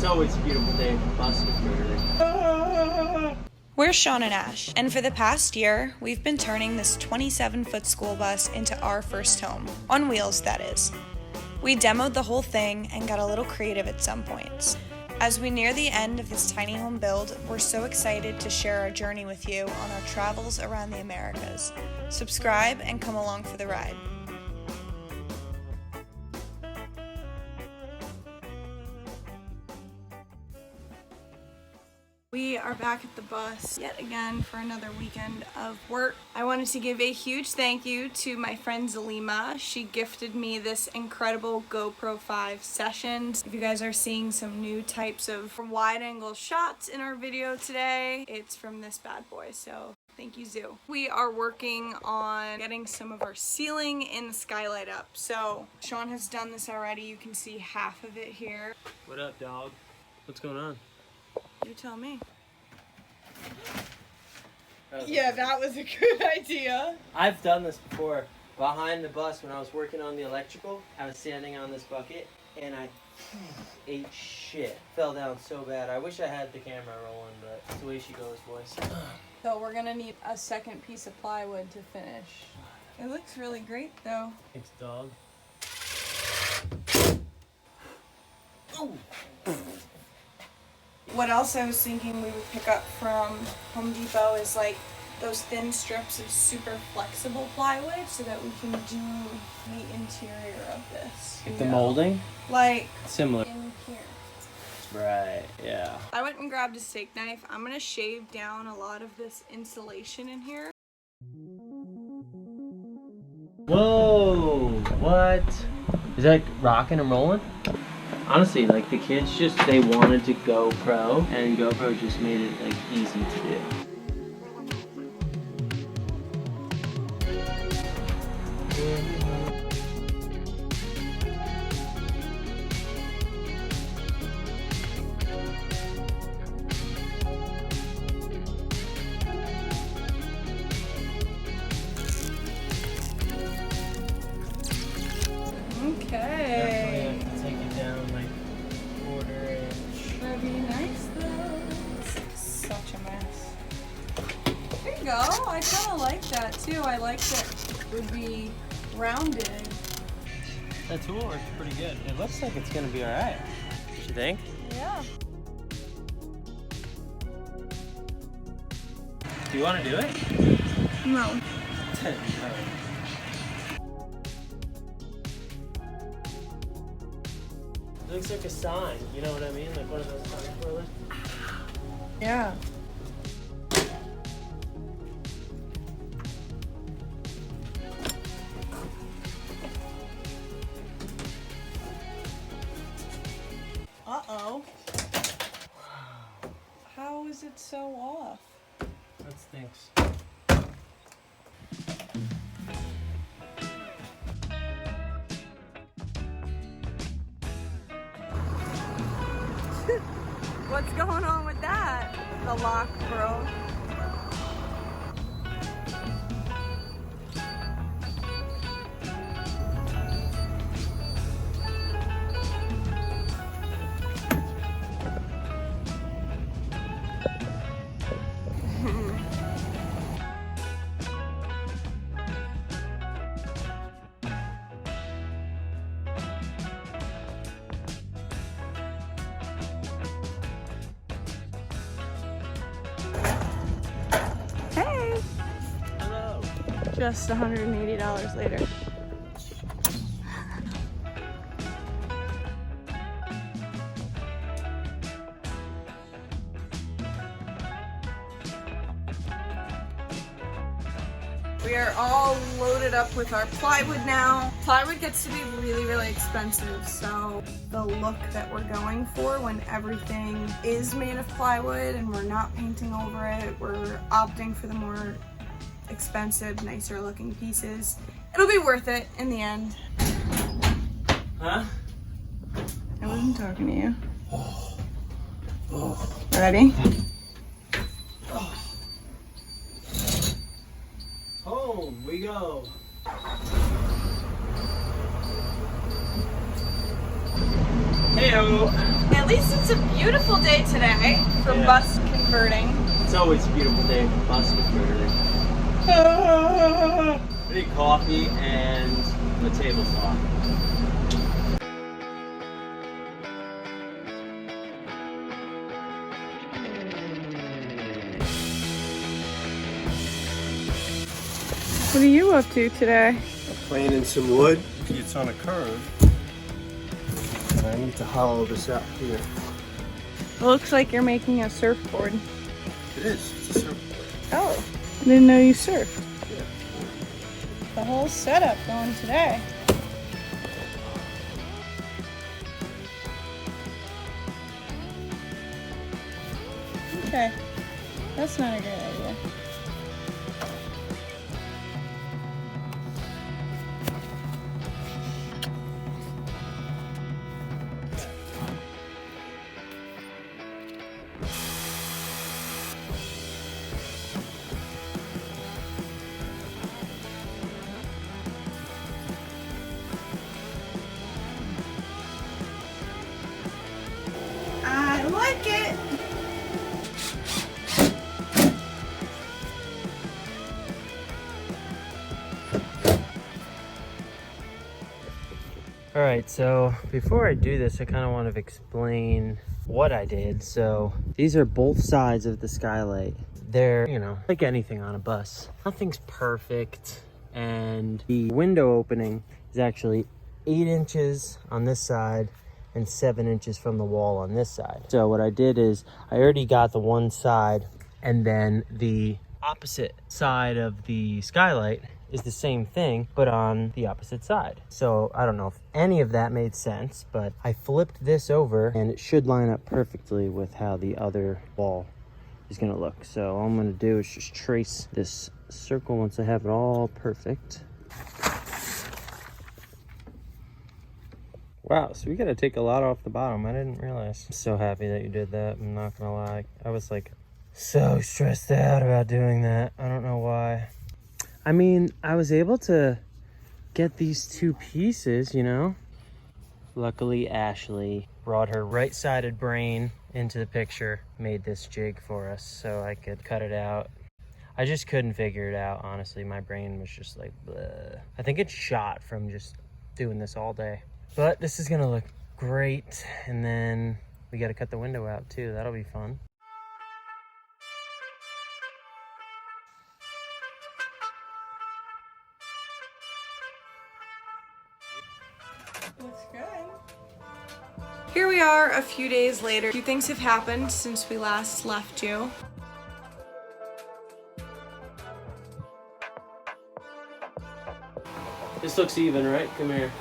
It's always a beautiful day for bus conversion. We're Sean and Ash, and for the past year, we've been turning this 27-foot school bus into our first home. On wheels, that is. We demoed the whole thing and got a little creative at some points. As we near the end of this tiny home build, we're so excited to share our journey with you on our travels around the Americas. Subscribe and come along for the ride. We are back at the bus yet again for another weekend of work. I wanted to give a huge thank you to my friend Zalima. She gifted me this incredible GoPro 5 Sessions. If you guys are seeing some new types of wide-angle shots in our video today, it's from this bad boy, so thank you, Zoo. We are working on getting some of our ceiling in the skylight up. So Sean has done this already. You can see half of it here. What up, dog? What's going on? You tell me. Yeah, that was a good idea. I've done this before. Behind the bus, when I was working on the electrical, I was standing on this bucket, and I ate shit. Fell down so bad. I wish I had the camera rolling, but it's the way she goes, boys. So we're gonna need a second piece of plywood to finish. It looks really great, though. Thanks, dog. What else I was thinking we would pick up from Home Depot is like those thin strips of super flexible plywood so that we can do the interior of this. Like the molding? Like Similar. in here. Right, yeah. I went and grabbed a steak knife. I'm gonna shave down a lot of this insulation in here. Whoa, what? Is that rocking and rolling? Honestly, like the kids they wanted to go pro, and GoPro just made it like easy to do. Okay. Take it down like quarter inch. That'd be nice though. This is such a mess. There you go. I kind of like that too. I like that it would be rounded. That tool works pretty good. It looks like it's gonna be alright. You think? Yeah. Do you want to do it? No. It looks like a sign, you know what I mean? Like one of those sign twirlers. Yeah. Uh-oh. How is it so off? That stinks. What's going on with that? The lock broke. Hey! Hello. Just $180 later. We are all loaded up with our plywood now. Plywood gets to be really, really expensive, so the look that we're going for when everything is made of plywood and we're not painting over it, we're opting for the more expensive, nicer looking pieces. It'll be worth it in the end. Huh? I wasn't talking to you. Ready? Home we go. Heyo. At least it's It's a beautiful day today for Yeah. bus converting. It's always a beautiful day for bus converting. I need coffee and a table saw. What are you up to today? Planing some wood. It's on a curve. And I need to hollow this out here. It looks like you're making a surfboard. It is. It's a surfboard. Oh, I didn't know you surfed. Yeah. The whole setup going today. Okay, that's not a good idea. I like it. Alright, so before I do this, I kind of want to explain what I did. So these are both sides of the skylight. They're, you know, like anything on a bus. Nothing's perfect. And the window opening is actually 8 inches on this side and 7 inches from the wall on this side. So what I did is I already got the one side, and then the opposite side of the skylight is the same thing, but on the opposite side. So I don't know if any of that made sense, but I flipped this over and it should line up perfectly with how the other wall is gonna look. So all I'm gonna do is just trace this circle once I have it all perfect. Wow, so we gotta take a lot off the bottom. I didn't realize. I'm so happy that you did that, I'm not gonna lie. I was like so stressed out about doing that. I don't know why. I mean, I was able to get these two pieces, you know? Luckily, Ashley brought her right-sided brain into the picture, made this jig for us so I could cut it out. I just couldn't figure it out, honestly. My brain was just like, bleh. I think it's shot from just doing this all day. But this is gonna look great. And then we gotta cut the window out too. That'll be fun. Looks good. Here we are a few days later. A few things have happened since we last left you. This looks even, right? Come here.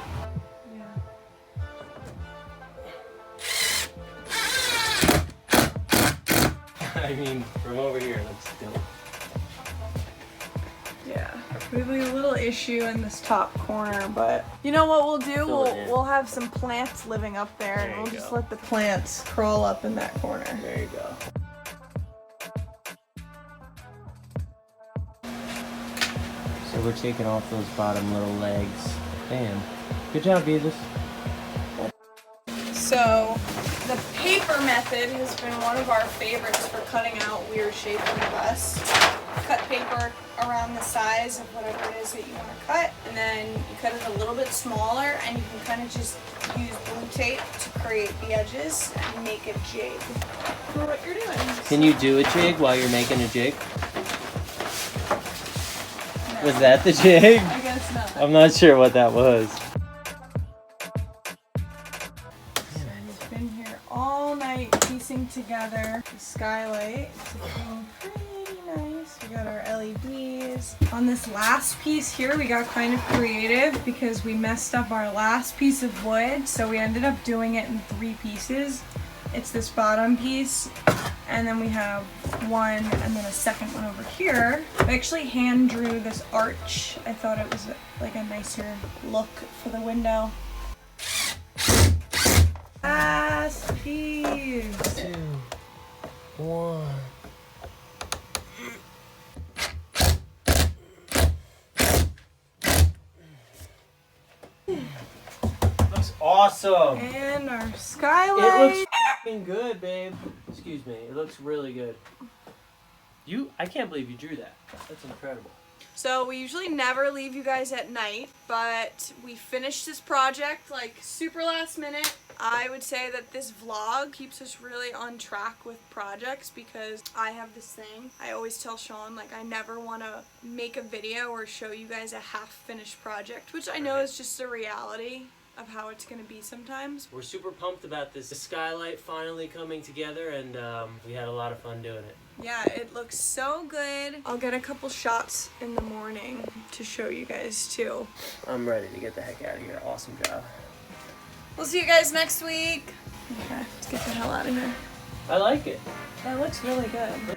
I mean, from over here, that's dope. Yeah, we have like a little issue in this top corner, but you know what we'll do? We'll have some plants living up there, and we'll just let the plants crawl up in that corner. There you go. So we're taking off those bottom little legs. Damn. Good job, Beavis. So the paper method has been one of our favorites for cutting out weird shapes in the bus. Cut paper around the size of whatever it is that you want to cut, and then you cut it a little bit smaller, and you can kind of just use blue tape to create the edges and make a jig for what you're doing. Can you do a jig while you're making a jig? No. Was that the jig? I guess not. I'm not sure what that was. He's been here all night piecing together the skylight. It's looking pretty nice. We got our LEDs. On this last piece here, we got kind of creative because we messed up our last piece of wood, so we ended up doing it in 3 pieces. It's this bottom piece, and then we have one and then a second one over here. I actually hand drew this arch. I thought it was like a nicer look for the window. Last piece. 2, 1. Looks awesome. And our skylight. It looks f***ing good, babe. Excuse me. It looks really good. I can't believe you drew that. That's incredible. So we usually never leave you guys at night, but we finished this project like super last minute. I would say that this vlog keeps us really on track with projects because I have this thing. I always tell Sean, like, I never want to make a video or show you guys a half-finished project, which I know is just the reality of how it's going to be sometimes. We're super pumped about this skylight finally coming together, and we had a lot of fun doing it. Yeah, it looks so good. I'll get a couple shots in the morning to show you guys too. I'm ready to get the heck out of here. Awesome job. We'll see you guys next week. Okay, let's get the hell out of here. I like it. That looks really good.